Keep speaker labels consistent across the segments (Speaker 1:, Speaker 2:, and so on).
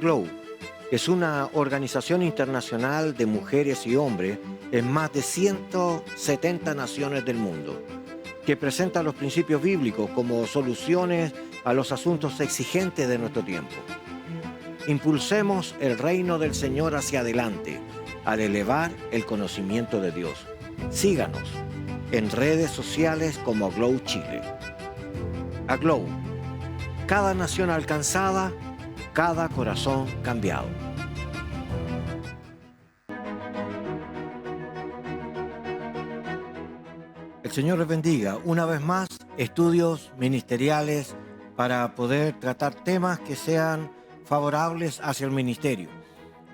Speaker 1: AGLOW, que es una organización internacional de mujeres y hombres en más de 170 naciones del mundo, que presenta los principios bíblicos como soluciones a los asuntos exigentes de nuestro tiempo. Impulsemos el reino del Señor hacia adelante al elevar el conocimiento de Dios. Síganos en redes sociales como AGLOW Chile. AGLOW, cada nación alcanzada, cada corazón cambiado. El Señor les bendiga. Una vez más, estudios ministeriales para poder tratar temas que sean favorables hacia el ministerio.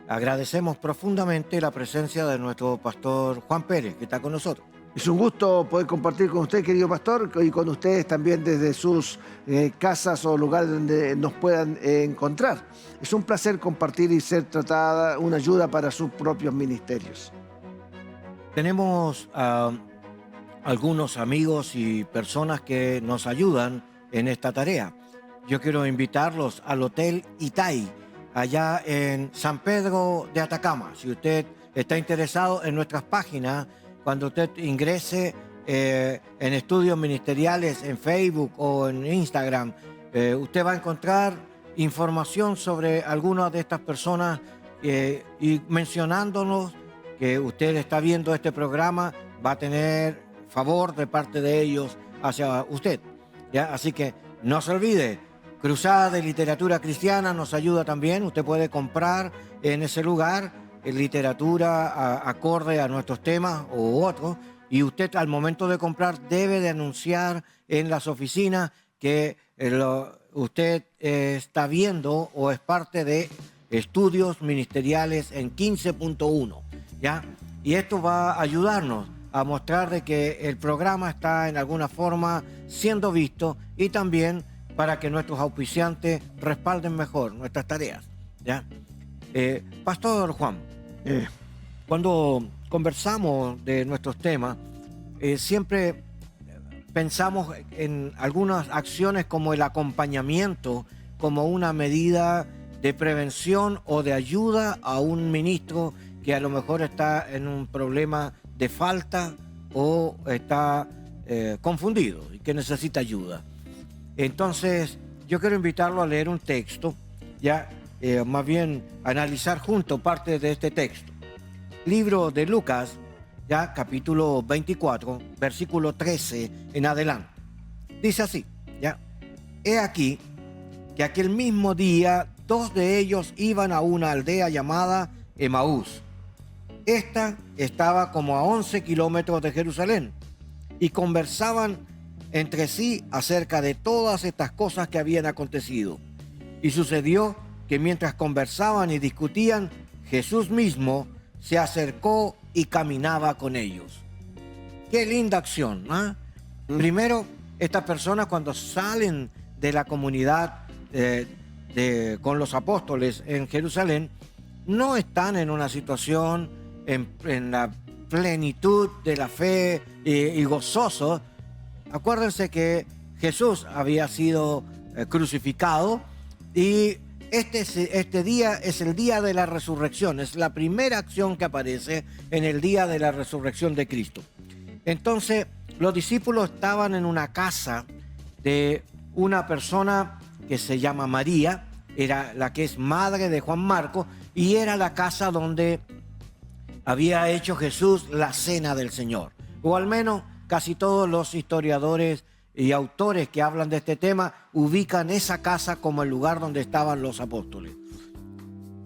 Speaker 1: Agradecemos profundamente la presencia de nuestro pastor Juan Pérez, que está con nosotros.
Speaker 2: Es un gusto poder compartir con usted, querido pastor, y con ustedes también desde sus casas o lugares donde nos puedan encontrar. Es un placer compartir y ser tratada una ayuda para sus propios ministerios.
Speaker 1: Tenemos algunos amigos y personas que nos ayudan en esta tarea. Yo quiero invitarlos al Hotel Itai, allá en San Pedro de Atacama. Si usted está interesado en nuestras páginas, cuando usted ingrese en estudios ministeriales en Facebook o en Instagram, usted va a encontrar información sobre algunas de estas personas y mencionándonos que usted está viendo este programa, va a tener favor de parte de ellos hacia usted, ¿ya? Así que no se olvide, Cruzada de Literatura Cristiana nos ayuda también. Usted puede comprar en ese lugar literatura acorde a nuestros temas u otros, y usted al momento de comprar debe de anunciar en las oficinas que usted está viendo o es parte de estudios ministeriales en 15.1, ¿ya? Y esto va a ayudarnos a mostrar de que el programa está en alguna forma siendo visto, y también para que nuestros auspiciantes respalden mejor nuestras tareas, ¿ya? Pastor Juan, cuando conversamos de nuestros temas, siempre pensamos en algunas acciones como el acompañamiento, como una medida de prevención o de ayuda a un ministro que a lo mejor está en un problema de falta o está confundido y que necesita ayuda. Entonces, yo quiero invitarlo a leer un texto, ya más bien analizar junto parte de este texto. Libro de Lucas, ya capítulo 24, versículo 13 en adelante. Dice así, ya: He aquí que aquel mismo día 2 de ellos iban a una aldea llamada Emaús. Esta estaba como a 11 kilómetros de Jerusalén, y conversaban entre sí acerca de todas estas cosas que habían acontecido. Y sucedió que mientras conversaban y discutían, Jesús mismo se acercó y caminaba con ellos. Qué linda acción, ¿eh? Primero, estas personas cuando salen de la comunidad con los apóstoles en Jerusalén, no están en una situación en la plenitud de la fe y gozoso. Acuérdense que Jesús había sido crucificado, y este día es el día de la resurrección. Es la primera acción que aparece en el día de la resurrección de Cristo. Entonces, los discípulos estaban en una casa de una persona que se llama María, era la que es madre de Juan Marcos, y era la casa donde había hecho Jesús la cena del Señor. O al menos casi todos los historiadores y autores que hablan de este tema ubican esa casa como el lugar donde estaban los apóstoles.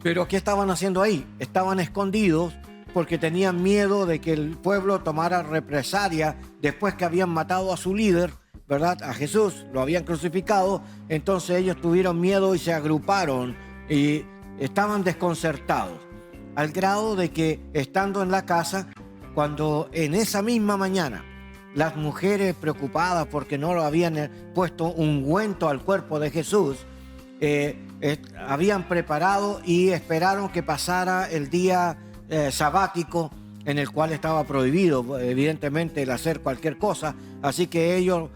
Speaker 1: Pero ¿qué estaban haciendo ahí? Estaban escondidos porque tenían miedo de que el pueblo tomara represalia después que habían matado a su líder, ¿verdad? A Jesús, lo habían crucificado. Entonces ellos tuvieron miedo y se agruparon y estaban desconcertados, al grado de que, estando en la casa, cuando en esa misma mañana las mujeres, preocupadas porque no lo habían puesto ungüento al cuerpo de Jesús, habían preparado y esperaron que pasara el día sabático, en el cual estaba prohibido evidentemente el hacer cualquier cosa. Así que ellos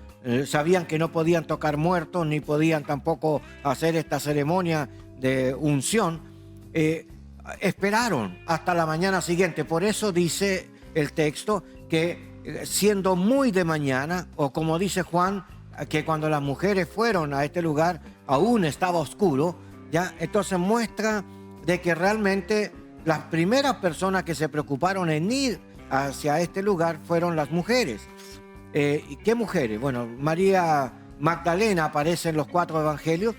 Speaker 1: sabían que no podían tocar muertos, ni podían tampoco hacer esta ceremonia de unción, esperaron hasta la mañana siguiente. Por eso dice el texto que siendo muy de mañana, o como dice Juan, que cuando las mujeres fueron a este lugar aún estaba oscuro, ¿ya? Entonces muestra de que realmente las primeras personas que se preocuparon en ir hacia este lugar fueron las mujeres. ¿Y qué mujeres? Bueno, María Magdalena aparece en los 4 evangelios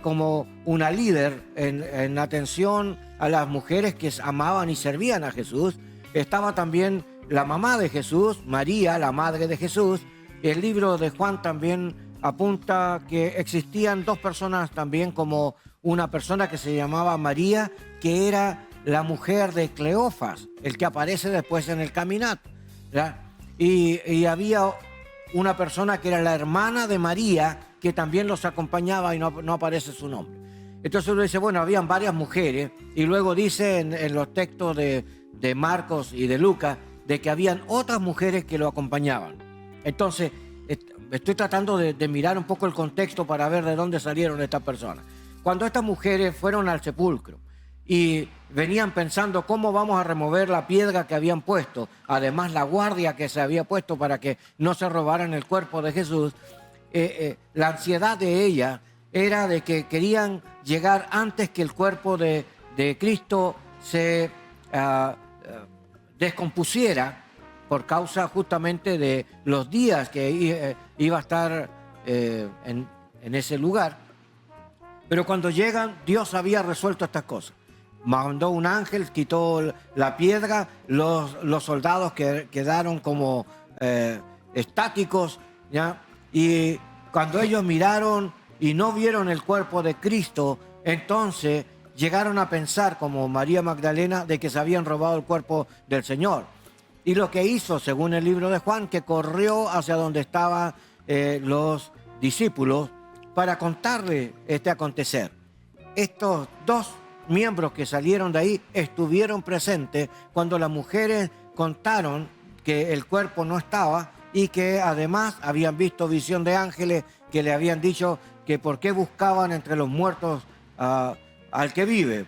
Speaker 1: como una líder en atención a las mujeres que amaban y servían a Jesús. Estaba también la mamá de Jesús, María, la madre de Jesús. El libro de Juan también apunta que existían 2 personas también, como una persona que se llamaba María, que era la mujer de Cleofas, el que aparece después en el caminato, ¿ya? Y había una persona que era la hermana de María, que también los acompañaba y no aparece su nombre. Entonces uno dice, bueno, habían varias mujeres, y luego dice en los textos de Marcos y de Lucas, de que habían otras mujeres que lo acompañaban. Entonces, estoy tratando de mirar un poco el contexto para ver de dónde salieron estas personas. Cuando estas mujeres fueron al sepulcro y venían pensando cómo vamos a remover la piedra que habían puesto, además la guardia que se había puesto para que no se robaran el cuerpo de Jesús, la ansiedad de ella era de que querían llegar antes que el cuerpo de Cristo se descompusiera por causa justamente de los días que iba a estar en ese lugar. Pero cuando llegan, Dios había resuelto estas cosas. Mandó un ángel, quitó la piedra, los soldados quedaron como estáticos, ¿ya? Y cuando ellos miraron y no vieron el cuerpo de Cristo, entonces llegaron a pensar, como María Magdalena, de que se habían robado el cuerpo del Señor. Y lo que hizo, según el libro de Juan, que corrió hacia donde estaban los discípulos para contarle este acontecer. Estos 2 miembros que salieron de ahí estuvieron presentes cuando las mujeres contaron que el cuerpo no estaba y que además habían visto visión de ángeles que le habían dicho que por qué buscaban entre los muertos al que vive,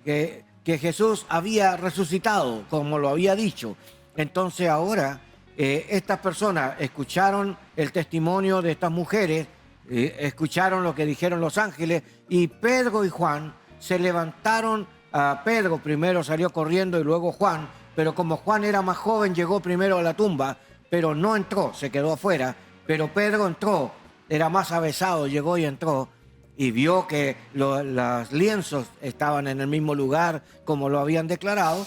Speaker 1: que Jesús había resucitado, como lo había dicho. Entonces ahora estas personas escucharon el testimonio de estas mujeres, escucharon lo que dijeron los ángeles, y Pedro y Juan se levantaron. Pedro primero salió corriendo y luego Juan, pero como Juan era más joven llegó primero a la tumba, pero no entró, se quedó afuera. Pero Pedro entró, era más avesado, llegó y entró y vio que los lienzos estaban en el mismo lugar como lo habían declarado,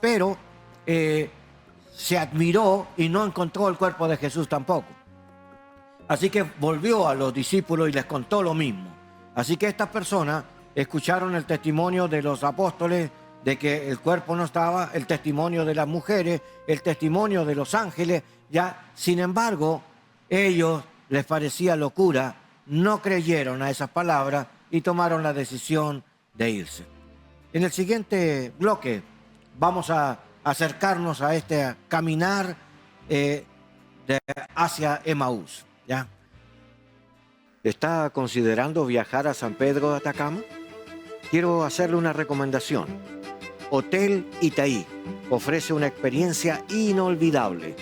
Speaker 1: pero se admiró y no encontró el cuerpo de Jesús tampoco. Así que volvió a los discípulos y les contó lo mismo. Así que estas personas escucharon el testimonio de los apóstoles de que el cuerpo no estaba, el testimonio de las mujeres, el testimonio de los ángeles. Ya, sin embargo, ellos les parecía locura, no creyeron a esas palabras y tomaron la decisión de irse. En el siguiente bloque vamos a acercarnos a este caminar hacia Emaús, ¿ya? ¿Está considerando viajar a San Pedro de Atacama? Quiero hacerle una recomendación. Hotel Itaí ofrece una experiencia inolvidable.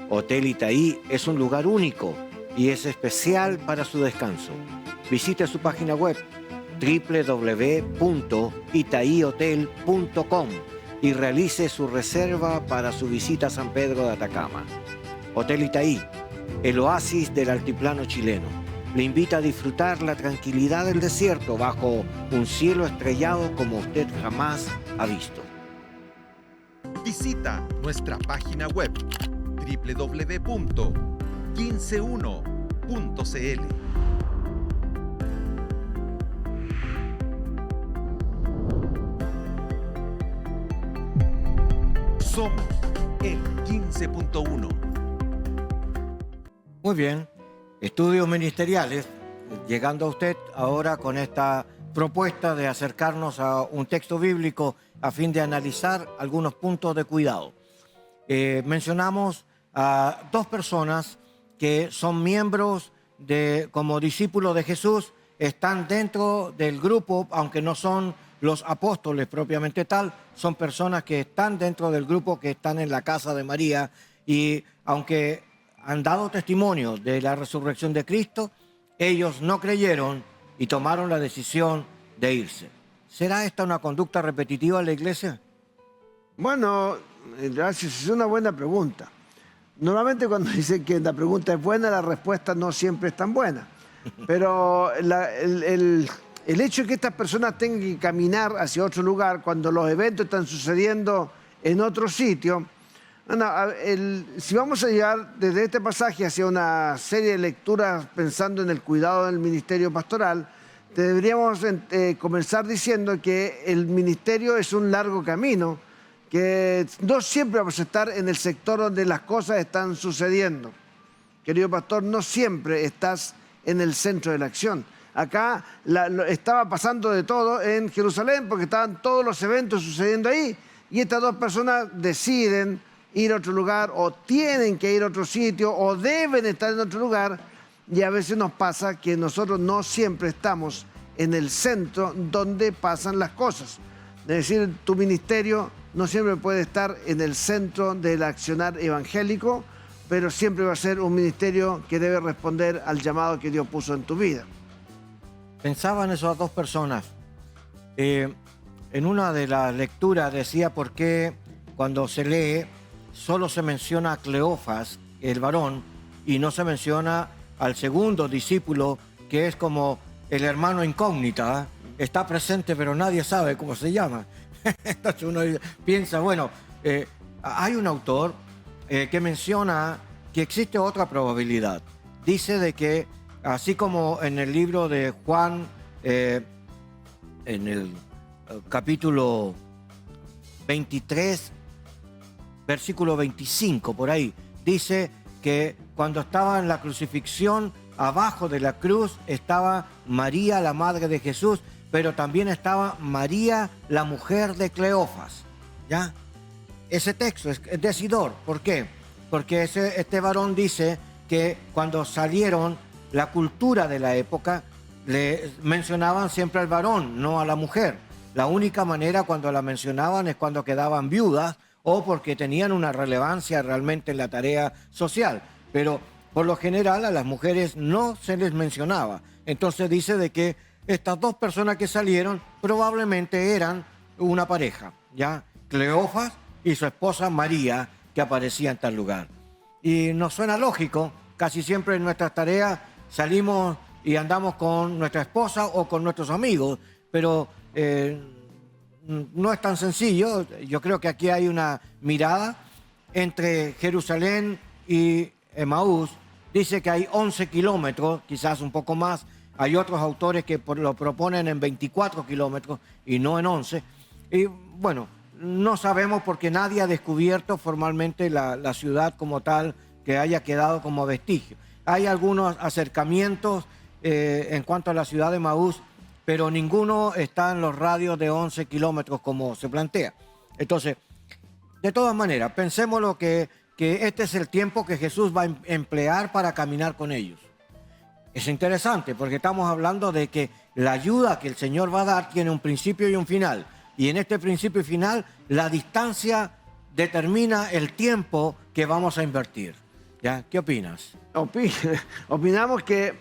Speaker 1: Hotel Itaí es un lugar único y es especial para su descanso. Visite su página web www.itaihotel.com y realice su reserva para su visita a San Pedro de Atacama. Hotel Itaí, el oasis del altiplano chileno, le invita a disfrutar la tranquilidad del desierto bajo un cielo estrellado como usted jamás ha visto.
Speaker 3: Visita nuestra página web www.15uno.cl. Somos el 15.1.
Speaker 1: Muy bien, estudios ministeriales, llegando a usted ahora con esta propuesta de acercarnos a un texto bíblico a fin de analizar algunos puntos de cuidado. Mencionamos a 2 personas que son miembros como discípulos de Jesús están dentro del grupo, aunque no son los apóstoles propiamente tal, son personas que están dentro del grupo, que están en la casa de María, y aunque han dado testimonio de la resurrección de Cristo, ellos no creyeron y tomaron la decisión de irse. ¿Será esta una conducta repetitiva en la iglesia?
Speaker 2: Bueno, gracias, es una buena pregunta. Normalmente cuando dicen que la pregunta es buena, la respuesta no siempre es tan buena. Pero el hecho de que estas personas tengan que caminar hacia otro lugar cuando los eventos están sucediendo en otro sitio, si vamos a llegar desde este pasaje hacia una serie de lecturas pensando en el cuidado del ministerio pastoral, deberíamos comenzar diciendo que el ministerio es un largo camino, que no siempre vamos a estar en el sector donde las cosas están sucediendo. Querido pastor, no siempre estás en el centro de la acción. Acá estaba pasando de todo en Jerusalén porque estaban todos los eventos sucediendo ahí y estas dos personas deciden ir a otro lugar o tienen que ir a otro sitio o deben estar en otro lugar, y a veces nos pasa que nosotros no siempre estamos en el centro donde pasan las cosas. Es decir, tu ministerio no siempre puede estar en el centro del accionar evangélico, pero siempre va a ser un ministerio que debe responder al llamado que Dios puso en tu vida.
Speaker 1: Pensaba en esas dos personas. En una de las lecturas decía por qué cuando se lee solo se menciona a Cleofas, el varón, y no se menciona al segundo discípulo, que es como el hermano incógnita, ¿eh? Está presente pero nadie sabe cómo se llama. Entonces uno piensa, bueno, hay un autor que menciona que existe otra probabilidad. Dice de que, así como en el libro de Juan, en el capítulo 23, versículo 25, por ahí, dice que cuando estaba en la crucifixión, abajo de la cruz estaba María, la madre de Jesús, pero también estaba María, la mujer de Cleofas, ¿ya? Ese texto es decidor. ¿Por qué? Porque este varón dice que cuando salieron, la cultura de la época le mencionaban siempre al varón, no a la mujer. La única manera cuando la mencionaban es cuando quedaban viudas o porque tenían una relevancia realmente en la tarea social. Pero por lo general a las mujeres no se les mencionaba. Entonces dice de que estas dos personas que salieron probablemente eran una pareja, ¿ya? Cleofas y su esposa María, que aparecía en tal lugar. Y nos suena lógico, casi siempre en nuestras tareas salimos y andamos con nuestra esposa o con nuestros amigos, pero no es tan sencillo. Yo creo que aquí hay una mirada entre Jerusalén y Emaús. Dice que hay 11 kilómetros, quizás un poco más. Hay otros autores que lo proponen en 24 kilómetros y no en 11. Y bueno, no sabemos porque nadie ha descubierto formalmente la ciudad como tal que haya quedado como vestigio. Hay algunos acercamientos en cuanto a la ciudad de Emaús, pero ninguno está en los radios de 11 kilómetros como se plantea. Entonces, de todas maneras, pensémoslo que este es el tiempo que Jesús va a emplear para caminar con ellos. Es interesante porque estamos hablando de que la ayuda que el Señor va a dar tiene un principio y un final. Y en este principio y final, la distancia determina el tiempo que vamos a invertir. ¿Ya? ¿Qué opinas?
Speaker 2: Opinamos que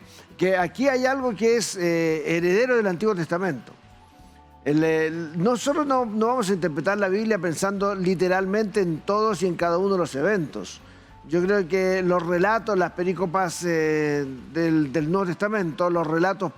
Speaker 2: aquí hay algo que es heredero del Antiguo Testamento. Nosotros no vamos a interpretar la Biblia pensando literalmente en todos y en cada uno de los eventos. Yo creo que los relatos, las perícopas del Nuevo Testamento, los relatos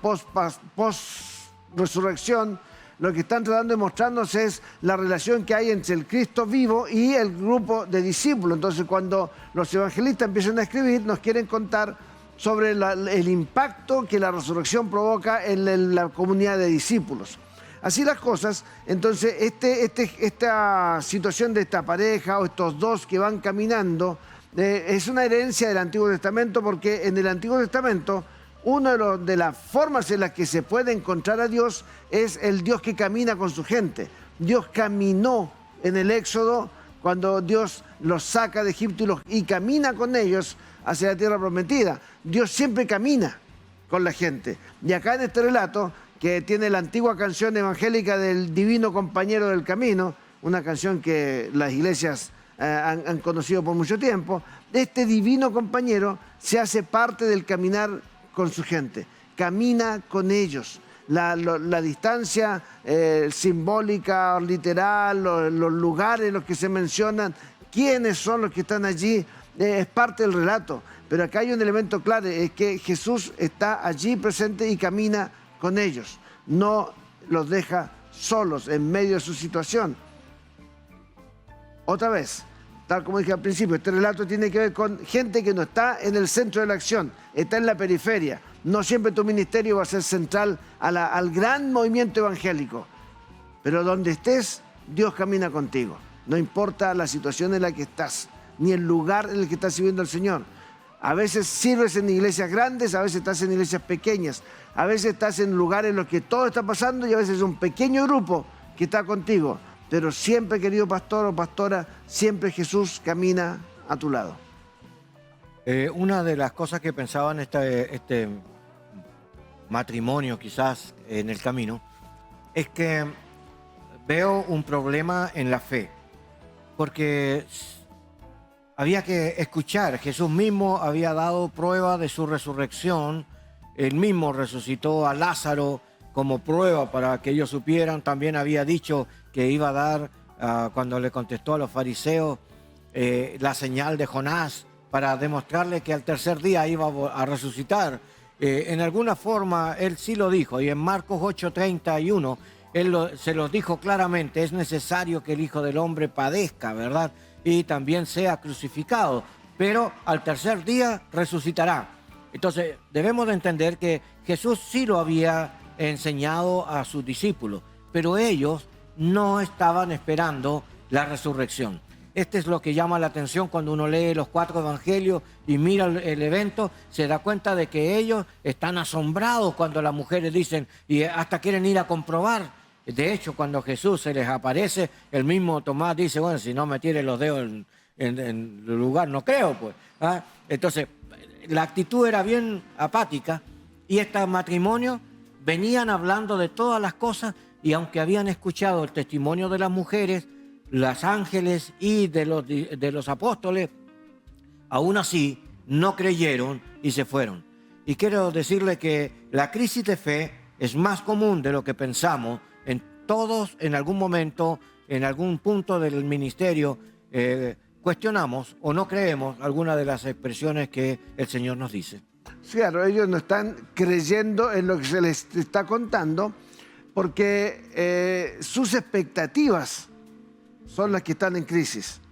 Speaker 2: post-resurrección, lo que están tratando de mostrarnos es la relación que hay entre el Cristo vivo y el grupo de discípulos. Entonces, cuando los evangelistas empiezan a escribir, nos quieren contar sobre el impacto que la resurrección provoca en la comunidad de discípulos. Así las cosas, entonces esta situación de esta pareja o estos dos que van caminando es una herencia del Antiguo Testamento, porque en el Antiguo Testamento una de las formas en las que se puede encontrar a Dios es el Dios que camina con su gente. Dios caminó en el Éxodo cuando Dios los saca de Egipto y camina con ellos hacia la tierra prometida. Dios siempre camina. con la gente. Y acá en este relato, que tiene la antigua canción evangélica del Divino Compañero del Camino, una canción que las iglesias han conocido por mucho tiempo, este divino compañero se hace parte del caminar con su gente, camina con ellos. La distancia simbólica, literal, los lugares en los que se mencionan, quiénes son los que están allí, es parte del relato. Pero acá hay un elemento claro, es que Jesús está allí presente y camina con ellos. No los deja solos en medio de su situación. Otra vez, tal como dije al principio, este relato tiene que ver con gente que no está en el centro de la acción, está en la periferia. No siempre tu ministerio va a ser central al gran movimiento evangélico, pero donde estés, Dios camina contigo. No importa la situación en la que estás, ni el lugar en el que estás sirviendo al Señor. A veces sirves en iglesias grandes, a veces estás en iglesias pequeñas, a veces estás en lugares en los que todo está pasando y a veces es un pequeño grupo que está contigo. Pero siempre, querido pastor o pastora, siempre Jesús camina a tu lado.
Speaker 1: Una de las cosas que pensaba en este matrimonio quizás en el camino es que veo un problema en la fe, porque había que escuchar. Jesús mismo había dado prueba de su resurrección, él mismo resucitó a Lázaro como prueba para que ellos supieran. También había dicho que iba a dar, cuando le contestó a los fariseos, la señal de Jonás para demostrarle que al tercer día iba a resucitar. En alguna forma él sí lo dijo, y en Marcos 8:31 se los dijo claramente: es necesario que el Hijo del Hombre padezca, ¿verdad? Y también sea crucificado, pero al tercer día resucitará. Entonces debemos de entender que Jesús sí lo había enseñado a sus discípulos, pero ellos no estaban esperando la resurrección. Este es lo que llama la atención cuando uno lee los 4 evangelios y mira el evento, se da cuenta de que ellos están asombrados cuando las mujeres dicen, y hasta quieren ir a comprobar. De hecho, cuando Jesús se les aparece, el mismo Tomás dice: bueno, si no me tire los dedos en el lugar, no creo, pues. ¿Ah? Entonces, la actitud era bien apática, y este matrimonio venían hablando de todas las cosas, y aunque habían escuchado el testimonio de las mujeres, los ángeles y de los apóstoles, aún así no creyeron y se fueron. Y quiero decirle que la crisis de fe es más común de lo que pensamos. Todos en algún momento, en algún punto del ministerio, cuestionamos o no creemos alguna de las expresiones que el Señor nos dice.
Speaker 2: Claro, ellos no están creyendo en lo que se les está contando, porque sus expectativas son las que están en crisis.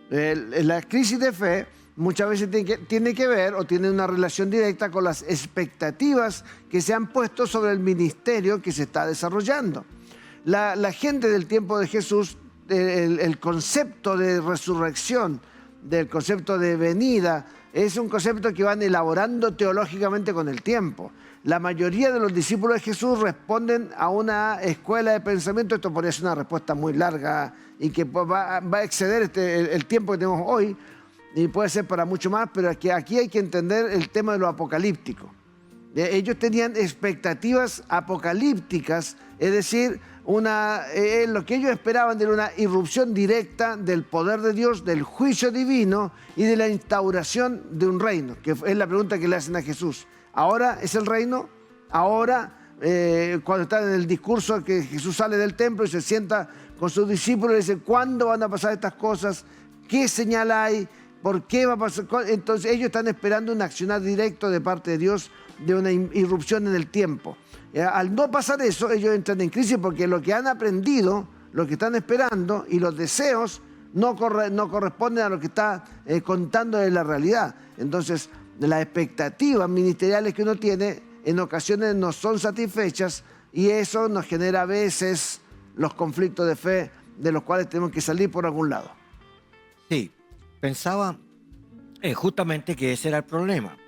Speaker 2: La crisis de fe muchas veces tiene que ver o tiene una relación directa con las expectativas que se han puesto sobre el ministerio que se está desarrollando. La gente del tiempo de Jesús, el concepto de resurrección, del concepto de venida, es un concepto que van elaborando teológicamente con el tiempo. La mayoría de los discípulos de Jesús responden a una escuela de pensamiento. Esto podría ser una respuesta muy larga y que va a exceder el tiempo que tenemos hoy, y puede ser para mucho más, pero aquí hay que entender el tema de lo apocalíptico. Ellos tenían expectativas apocalípticas, es decir, lo que ellos esperaban era una irrupción directa del poder de Dios, del juicio divino y de la instauración de un reino, que es la pregunta que le hacen a Jesús. ¿Ahora es el reino? Ahora, cuando están en el discurso que Jesús sale del templo y se sienta con sus discípulos y dice: ¿cuándo van a pasar estas cosas? ¿Qué señal hay? ¿Por qué va a pasar? Entonces ellos están esperando un accionar directo de parte de Dios, de una irrupción en el tiempo. Al no pasar eso, ellos entran en crisis, porque lo que han aprendido, lo que están esperando y los deseos no corresponden a lo que está contando de la realidad. Entonces, las expectativas ministeriales que uno tiene en ocasiones no son satisfechas, y eso nos genera a veces los conflictos de fe de los cuales tenemos que salir por algún lado.
Speaker 1: Sí, pensaba justamente que ese era el problema.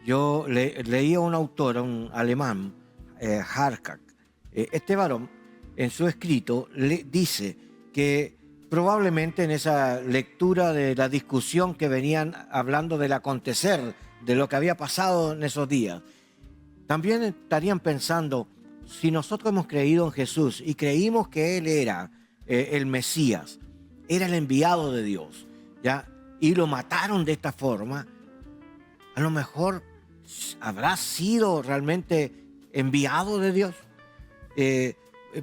Speaker 1: Yo leía a un autor, un alemán, Harkak. Este varón, en su escrito, dice que probablemente en esa lectura de la discusión que venían hablando del acontecer, de lo que había pasado en esos días, también estarían pensando, si nosotros hemos creído en Jesús y creímos que Él era el Mesías, era el enviado de Dios, ¿ya? Y lo mataron de esta forma, a lo mejor habrá sido realmente enviado de Dios.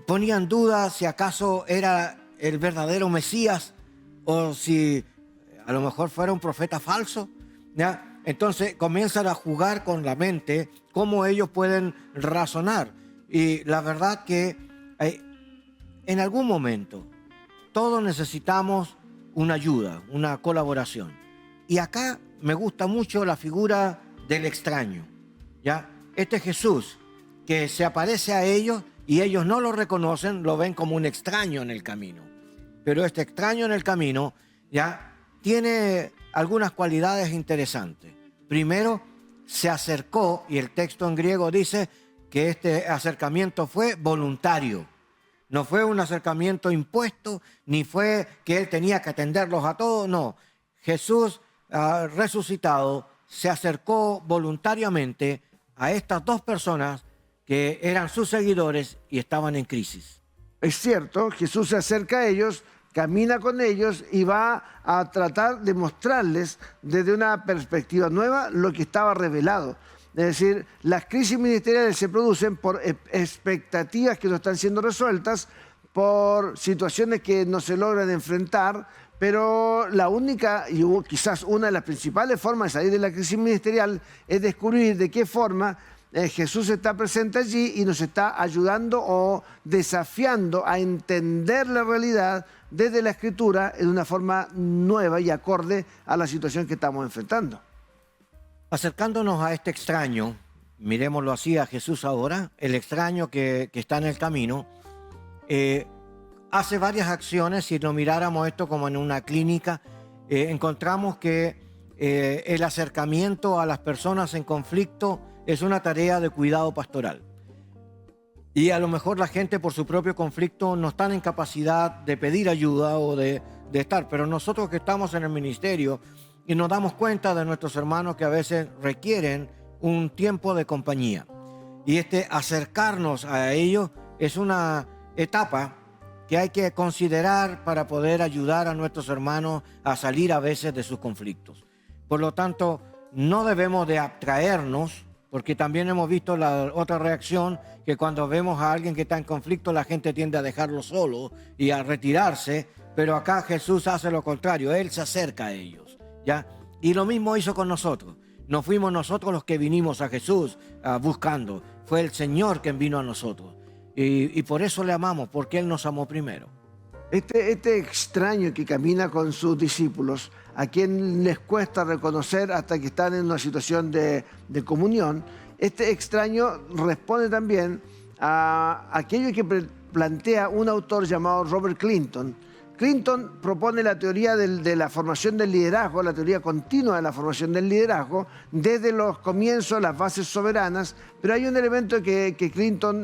Speaker 1: Ponían dudas si acaso era el verdadero Mesías o si a lo mejor fuera un profeta falso, ¿ya? Entonces comienzan a jugar con la mente, cómo ellos pueden razonar. Y la verdad que en algún momento todos necesitamos una ayuda, una colaboración. Y acá me gusta mucho la figura del extraño, ¿ya? Este Jesús que se aparece a ellos y ellos no lo reconocen, lo ven como un extraño en el camino. Pero este extraño en el camino, ¿ya?, tiene algunas cualidades interesantes. Primero, se acercó, y el texto en griego dice que este acercamiento fue voluntario. No fue un acercamiento impuesto, ni fue que él tenía que atenderlos a todos, no. Jesús resucitado se acercó voluntariamente a estas dos personas que eran sus seguidores y estaban en crisis.
Speaker 2: Es cierto, Jesús se acerca a ellos, camina con ellos y va a tratar de mostrarles desde una perspectiva nueva lo que estaba revelado. Es decir, las crisis ministeriales se producen por expectativas que no están siendo resueltas, por situaciones que no se logran enfrentar, pero la única y quizás una de las principales formas de salir de la crisis ministerial es descubrir de qué forma Jesús está presente allí y nos está ayudando o desafiando a entender la realidad desde la Escritura en una forma nueva y acorde a la situación que estamos enfrentando.
Speaker 1: Acercándonos a este extraño, miremoslo así a Jesús ahora, el extraño que está en el camino, hace varias acciones. Si lo miráramos esto como en una clínica, encontramos que el acercamiento a las personas en conflicto es una tarea de cuidado pastoral. Y a lo mejor la gente por su propio conflicto no están en capacidad de pedir ayuda o de estar, pero nosotros que estamos en el ministerio y nos damos cuenta de nuestros hermanos que a veces requieren un tiempo de compañía. Y acercarnos a ellos es una etapa que hay que considerar para poder ayudar a nuestros hermanos a salir a veces de sus conflictos. Por lo tanto, no debemos de abstraernos, porque también hemos visto la otra reacción, que cuando vemos a alguien que está en conflicto, la gente tiende a dejarlo solo y a retirarse, pero acá Jesús hace lo contrario, Él se acerca a ellos, ¿ya? Y lo mismo hizo con nosotros. No fuimos nosotros los que vinimos a Jesús buscando, fue el Señor quien vino a nosotros. Y por eso le amamos, porque Él nos amó primero.
Speaker 2: Este extraño que camina con sus discípulos, a quien les cuesta reconocer hasta que están en una situación de comunión, este extraño responde también a aquello que plantea un autor llamado Robert Clinton. Clinton propone la teoría de la formación del liderazgo, la teoría continua de la formación del liderazgo, desde los comienzos, las bases soberanas, pero hay un elemento que Clinton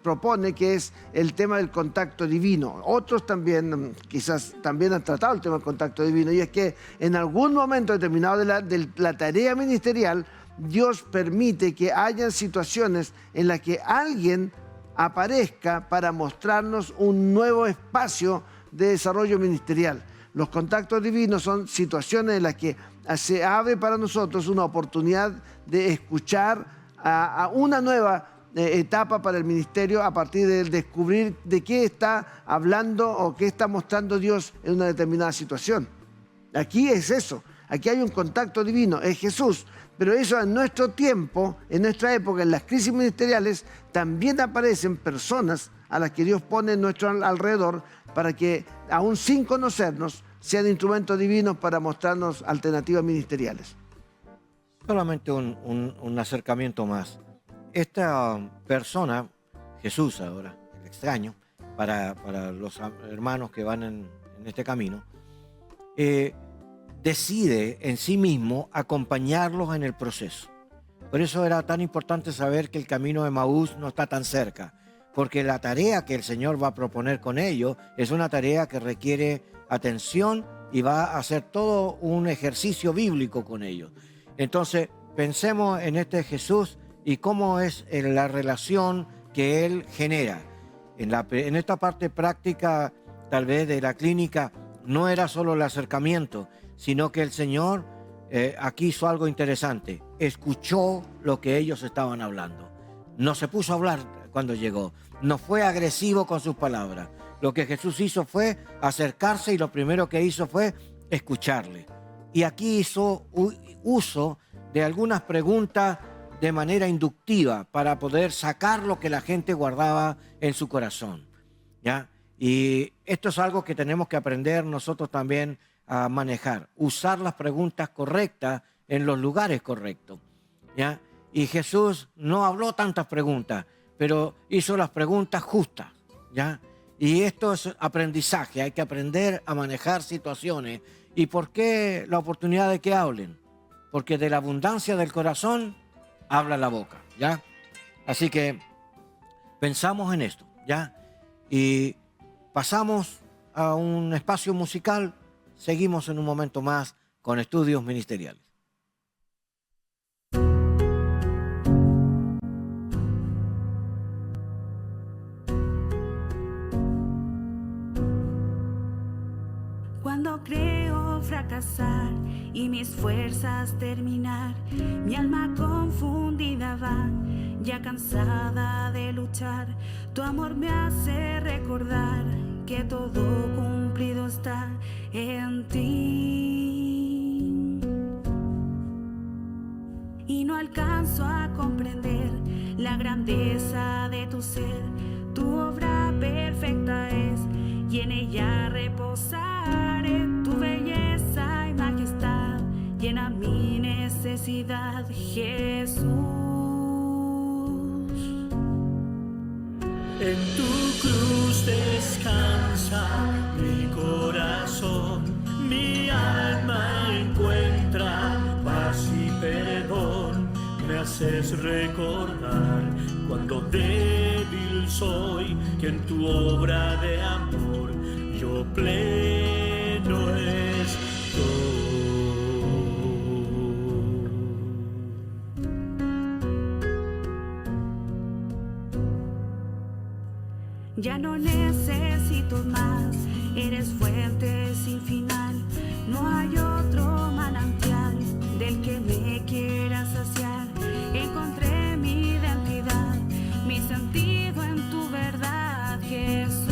Speaker 2: propone, que es el tema del contacto divino. Otros también, quizás también han tratado el tema del contacto divino, y es que en algún momento determinado de la tarea ministerial, Dios permite que hayan situaciones en las que alguien aparezca para mostrarnos un nuevo espacio de desarrollo ministerial. Los contactos divinos son situaciones en las que se abre para nosotros una oportunidad de escuchar a una nueva etapa para el ministerio a partir de descubrir de qué está hablando o qué está mostrando Dios en una determinada situación. Aquí es eso, aquí hay un contacto divino, es Jesús, pero eso en nuestro tiempo, en nuestra época, en las crisis ministeriales, también aparecen personas a las que Dios pone en nuestro alrededor para que, aún sin conocernos, sean instrumentos divinos para mostrarnos alternativas ministeriales.
Speaker 1: Solamente un acercamiento más. Esta persona, Jesús ahora, el extraño, para los hermanos que van en este camino, decide en sí mismo acompañarlos en el proceso. Por eso era tan importante saber que el camino de Emaús no está tan cerca, porque la tarea que el Señor va a proponer con ellos es una tarea que requiere atención y va a hacer todo un ejercicio bíblico con ellos. Entonces, pensemos en este Jesús y cómo es la relación que Él genera. En esta parte práctica, tal vez de la clínica, no era solo el acercamiento, sino que el Señor aquí hizo algo interesante. Escuchó lo que ellos estaban hablando. No se puso a hablar cuando llegó. No fue agresivo con sus palabras. Lo que Jesús hizo fue acercarse y lo primero que hizo fue escucharle. Y aquí hizo uso de algunas preguntas de manera inductiva para poder sacar lo que la gente guardaba en su corazón, ¿ya? Y esto es algo que tenemos que aprender nosotros también a manejar, usar las preguntas correctas en los lugares correctos, ¿ya? Y Jesús no habló tantas preguntas, pero hizo las preguntas justas, ¿ya? Y esto es aprendizaje, hay que aprender a manejar situaciones. ¿Y por qué la oportunidad de que hablen? Porque de la abundancia del corazón habla la boca, ¿ya? Así que pensamos en esto, ¿ya? Y pasamos a un espacio musical. Seguimos en un momento más con estudios ministeriales.
Speaker 4: Cuando creo fracasar y mis fuerzas terminar, mi alma confundida va, ya cansada de luchar. Tu amor me hace recordar que todo cumplido está en ti. Y no alcanzo a comprender la grandeza de tu ser. Tu obra perfecta es y en ella reposaré. Tu belleza y majestad llena mi necesidad, Jesús.
Speaker 5: En tu cruz descansa mi corazón, mi alma encuentra paz y perdón. Me haces recordar cuando débil soy, que en tu obra de amor yo pleno estoy.
Speaker 4: Ya no necesito más, eres fuente sin final. No hay otro manantial del que me quiera saciar. Encontré mi identidad, mi sentido en tu verdad, Jesús.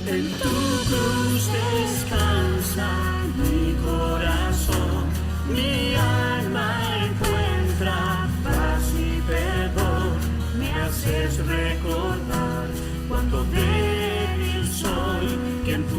Speaker 5: En tu cruz descansa mi corazón, mi alma encuentra paz y perdón. Me haces recordar cuando débil soy, que en tu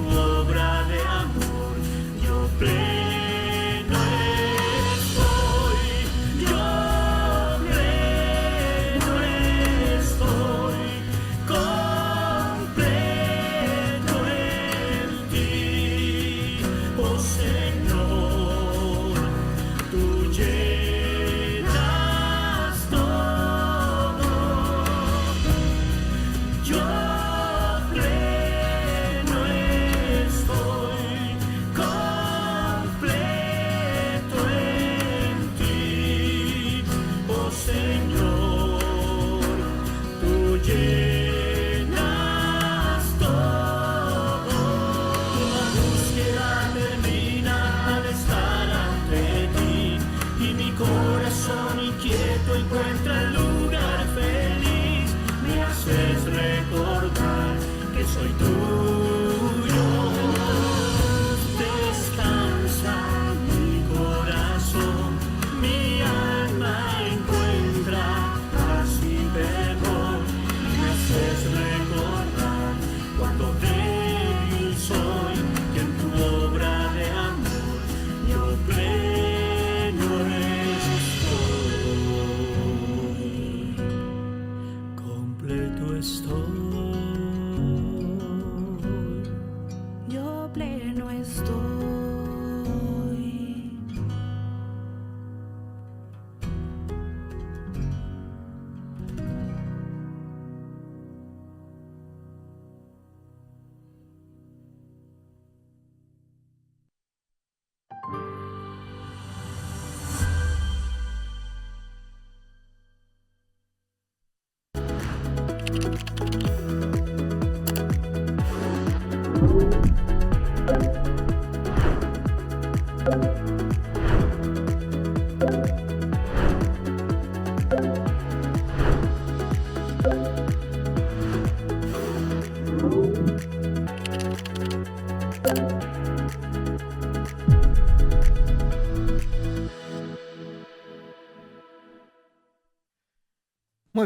Speaker 1: Muy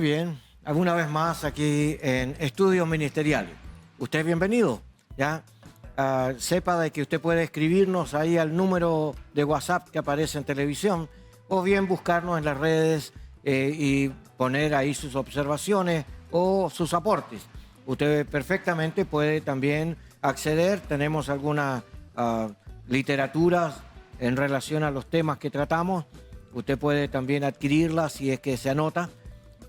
Speaker 1: bien, alguna vez más aquí en Estudios Ministeriales. Usted es bienvenido, ¿ya? Sepa de que usted puede escribirnos ahí al número de WhatsApp que aparece en televisión o bien buscarnos en las redes y poner ahí sus observaciones o sus aportes. Usted perfectamente puede también acceder, tenemos algunas literaturas en relación a los temas que tratamos. Usted puede también adquirirlas si es que se anota.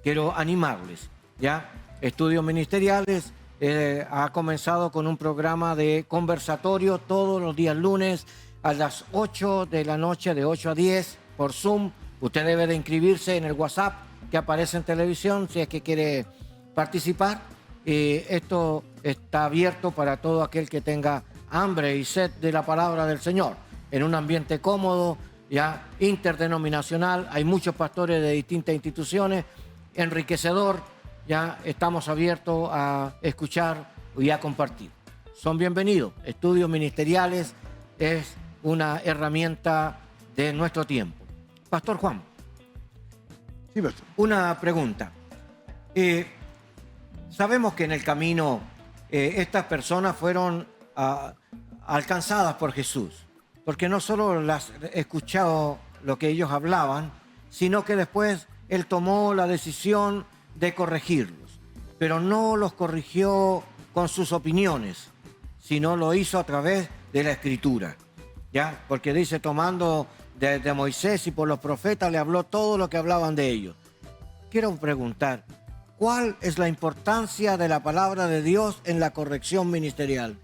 Speaker 1: Quiero animarles, ¿ya? Estudios Ministeriales ha comenzado con un programa de conversatorio todos los días lunes a las 8 de la noche, de 8 a 10, por Zoom. Usted debe de inscribirse en el WhatsApp que aparece en televisión si es que quiere participar. Esto está abierto para todo aquel que tenga hambre y sed de la palabra del Señor. En un ambiente cómodo, ya interdenominacional, hay muchos pastores de distintas instituciones, enriquecedor, ya estamos abiertos a escuchar y a compartir. Son bienvenidos. Estudios Ministeriales es una herramienta de nuestro tiempo. Pastor Juan.
Speaker 2: Sí, pastor.
Speaker 1: Una pregunta. Sabemos que en el camino estas personas fueron alcanzadas por Jesús, porque no solo las escuchado lo que ellos hablaban, sino que después Él tomó la decisión de corregirlos, pero no los corrigió con sus opiniones, sino lo hizo a través de la Escritura, ¿ya? Porque dice, tomando de Moisés y por los profetas, le habló todo lo que hablaban de ellos. Quiero preguntar, ¿cuál es la importancia de la palabra de Dios en la corrección ministerial?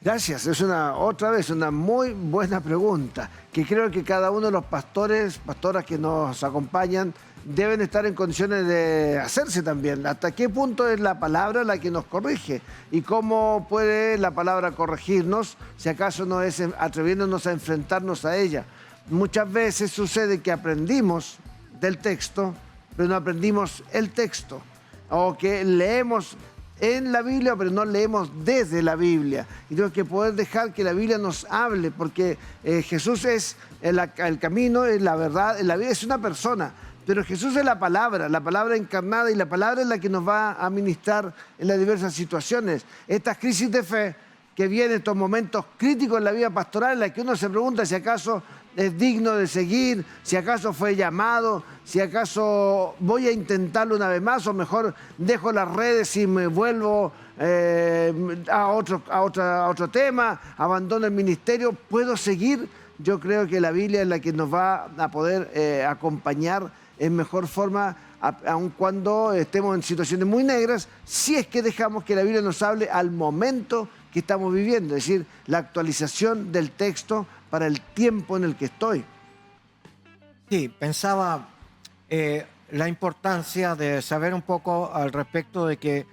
Speaker 2: Gracias, es otra vez una muy buena pregunta, que creo que cada uno de los pastores, pastoras que nos acompañan, deben estar en condiciones de hacerse también. ¿Hasta qué punto es la palabra la que nos corrige? ¿Y cómo puede la palabra corregirnos si acaso no es atreviéndonos a enfrentarnos a ella? Muchas veces sucede que aprendimos del texto, pero no aprendimos el texto, o que leemos en la Biblia, pero no leemos desde la Biblia. Y tenemos que poder dejar que la Biblia nos hable, porque Jesús es el camino, es la verdad, la vida es una persona, pero Jesús es la palabra encarnada, y la palabra es la que nos va a ministrar en las diversas situaciones. Estas crisis de fe que vienen, estos momentos críticos en la vida pastoral, en la que uno se pregunta si acaso es digno de seguir, si acaso fue llamado, si acaso voy a intentarlo una vez más, o mejor dejo las redes y me vuelvo a otro tema, abandono el ministerio, ¿puedo seguir? Yo creo que la Biblia es la que nos va a poder acompañar en mejor forma, aun cuando estemos en situaciones muy negras, si es que dejamos que la Biblia nos hable al momento que estamos viviendo, es decir, la actualización del texto para el tiempo en el que estoy.
Speaker 1: Sí, pensaba la importancia de saber un poco al respecto de que,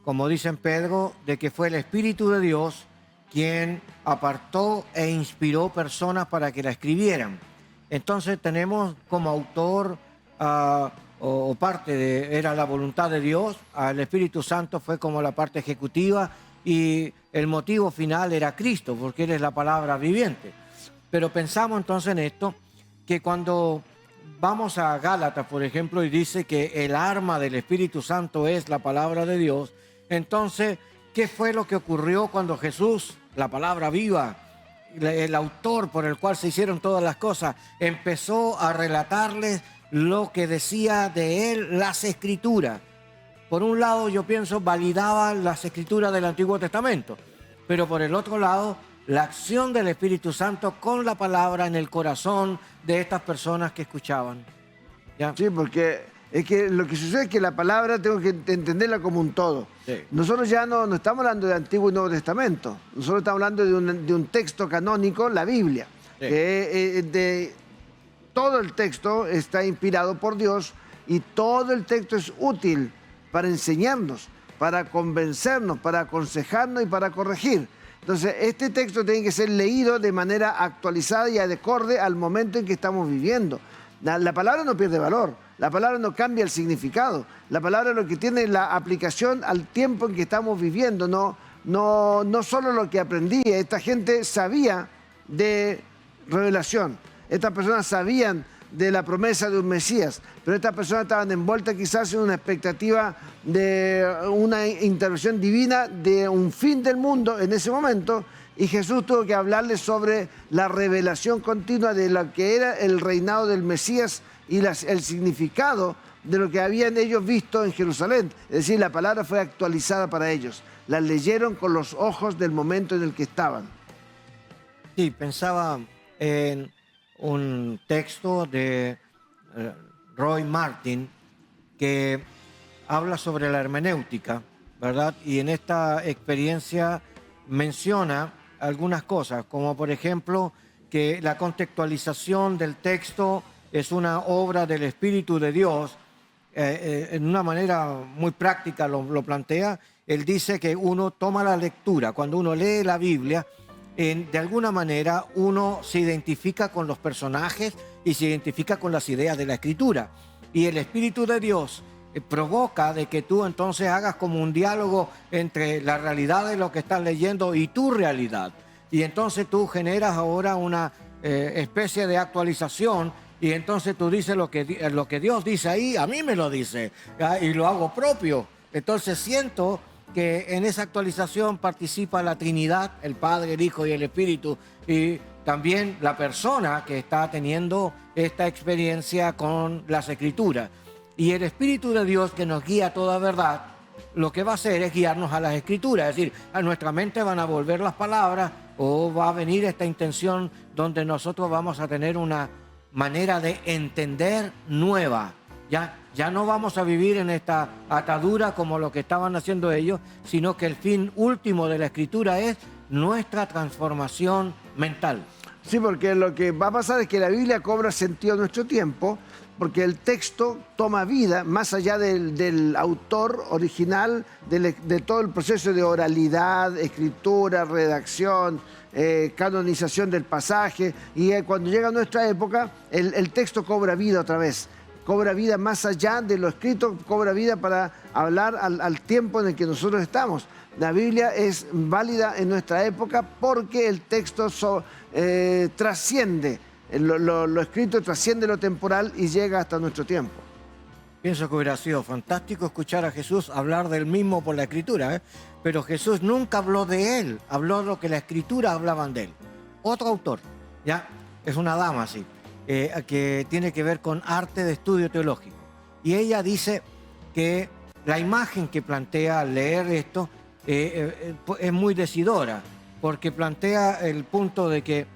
Speaker 1: como dice en Pedro, de que fue el Espíritu de Dios quien apartó e inspiró personas para que la escribieran. Entonces tenemos como autor o parte de, era la voluntad de Dios, el Espíritu Santo fue como la parte ejecutiva y el motivo final era Cristo, porque Él es la palabra viviente. Pero pensamos entonces en esto, que cuando vamos a Gálatas, por ejemplo, y dice que el arma del Espíritu Santo es la palabra de Dios, entonces, ¿qué fue lo que ocurrió cuando Jesús, la palabra viva, el autor por el cual se hicieron todas las cosas, empezó a relatarles lo que decía de Él las Escrituras? Por un lado, yo pienso, validaba las Escrituras del Antiguo Testamento, pero por el otro lado, la acción del Espíritu Santo con la palabra en el corazón de estas personas que escuchaban. ¿Ya?
Speaker 2: Sí, porque es que lo que sucede es que la palabra tengo que entenderla como un todo.
Speaker 1: Sí.
Speaker 2: Nosotros ya no estamos hablando de Antiguo y Nuevo Testamento, nosotros estamos hablando de un texto canónico, la Biblia. Sí. Todo el texto está inspirado por Dios y todo el texto es útil para enseñarnos, para convencernos, para aconsejarnos y para corregir. Entonces, este texto tiene que ser leído de manera actualizada y acorde al momento en que estamos viviendo. La palabra no pierde valor, la palabra no cambia el significado, la palabra lo que tiene es la aplicación al tiempo en que estamos viviendo, no solo lo que aprendí. Esta gente sabía de revelación, estas personas sabían de la promesa de un Mesías, pero estas personas estaban envueltas quizás en una expectativa de una intervención divina, de un fin del mundo en ese momento, y Jesús tuvo que hablarles sobre la revelación continua de lo que era el reinado del Mesías y el significado de lo que habían ellos visto en Jerusalén. Es decir, la palabra fue actualizada para ellos, la leyeron con los ojos del momento en el que estaban.
Speaker 1: Sí, pensaba en un texto de Roy Martin que habla sobre la hermenéutica, ¿verdad? Y en esta experiencia menciona algunas cosas, como por ejemplo que la contextualización del texto es una obra del Espíritu de Dios. En una manera muy práctica lo plantea. Él dice que uno toma la lectura, cuando uno lee la Biblia, de alguna manera uno se identifica con los personajes y se identifica con las ideas de la Escritura. Y el Espíritu de Dios provoca de que tú entonces hagas como un diálogo entre la realidad de lo que estás leyendo y tu realidad. Y entonces tú generas ahora una especie de actualización, y entonces tú dices lo que Dios dice ahí, a mí me lo dice, y lo hago propio. Entonces siento que en esa actualización participa la Trinidad, el Padre, el Hijo y el Espíritu, y también la persona que está teniendo esta experiencia con las Escrituras. Y el Espíritu de Dios, que nos guía a toda verdad, lo que va a hacer es guiarnos a las Escrituras. Es decir, a nuestra mente van a volver las palabras, o va a venir esta intención donde nosotros vamos a tener una manera de entender nueva. Ya no vamos a vivir en esta atadura como lo que estaban haciendo ellos, sino que el fin último de la Escritura es nuestra transformación mental.
Speaker 2: Sí, porque lo que va a pasar es que la Biblia cobra sentido en nuestro tiempo, porque el texto toma vida más allá del autor original, de todo el proceso de oralidad, escritura, redacción, canonización del pasaje. Y cuando llega a nuestra época, el texto cobra vida otra vez. Cobra vida más allá de lo escrito, cobra vida para hablar al tiempo en el que nosotros estamos. La Biblia es válida en nuestra época porque el texto trasciende, lo escrito trasciende lo temporal y llega hasta nuestro tiempo.
Speaker 1: Pienso que hubiera sido fantástico escuchar a Jesús hablar del mismo por la Escritura, pero Jesús nunca habló de él, habló de lo que la Escritura hablaban de él. Otro autor, ya es una dama así, que tiene que ver con arte de estudio teológico. Y ella dice que la imagen que plantea al leer esto es muy decidora, porque plantea el punto de que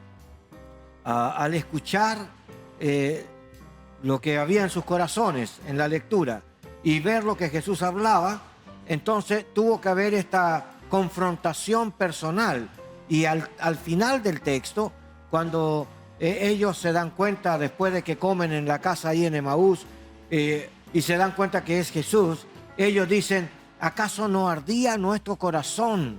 Speaker 1: al escuchar lo que había en sus corazones en la lectura y ver lo que Jesús hablaba, entonces tuvo que haber esta confrontación personal. Y al final del texto, cuando ellos se dan cuenta, después de que comen en la casa ahí en Emaús, y se dan cuenta que es Jesús, ellos dicen: ¿acaso no ardía nuestro corazón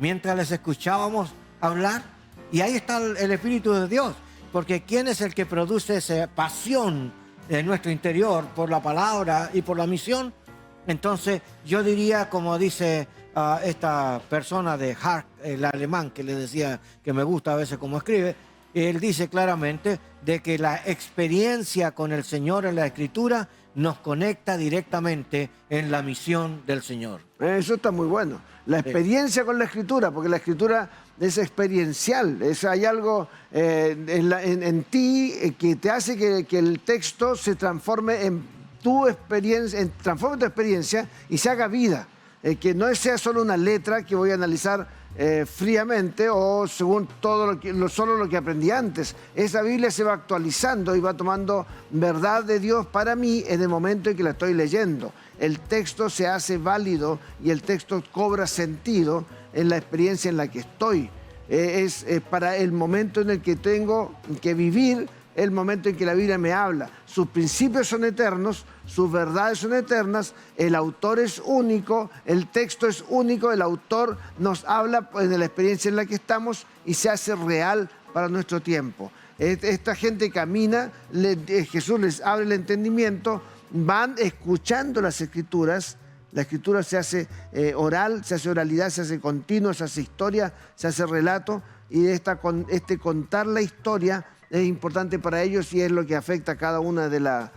Speaker 1: mientras les escuchábamos hablar? Y ahí está el Espíritu de Dios, porque ¿quién es el que produce esa pasión en nuestro interior por la palabra y por la misión? Entonces yo diría, como dice esta persona de Hart, el alemán, que le decía que me gusta a veces cómo escribe, él dice claramente de que la experiencia con el Señor en la Escritura nos conecta directamente en la misión del Señor.
Speaker 2: Eso está muy bueno. La experiencia con la Escritura, porque la Escritura es experiencial. Hay algo en ti que te hace que el texto se transforme en tu experiencia, transforme tu experiencia y se haga vida. Que no sea solo una letra que voy a analizar fríamente o según solo lo que aprendí antes. Esa Biblia se va actualizando y va tomando verdad de Dios para mí en el momento en que la estoy leyendo. El texto se hace válido y el texto cobra sentido en la experiencia en la que estoy. Es para el momento en el que tengo que vivir el momento en que la Biblia me habla. Sus principios son eternos, sus verdades son eternas, el autor es único, el texto es único, el autor nos habla pues, de la experiencia en la que estamos y se hace real para nuestro tiempo. Esta gente camina, Jesús les abre el entendimiento, van escuchando las Escrituras. La Escritura se hace oral, se hace oralidad, se hace continuo, se hace historia, se hace relato, y contar la historia es importante para ellos y es lo que afecta a cada una de las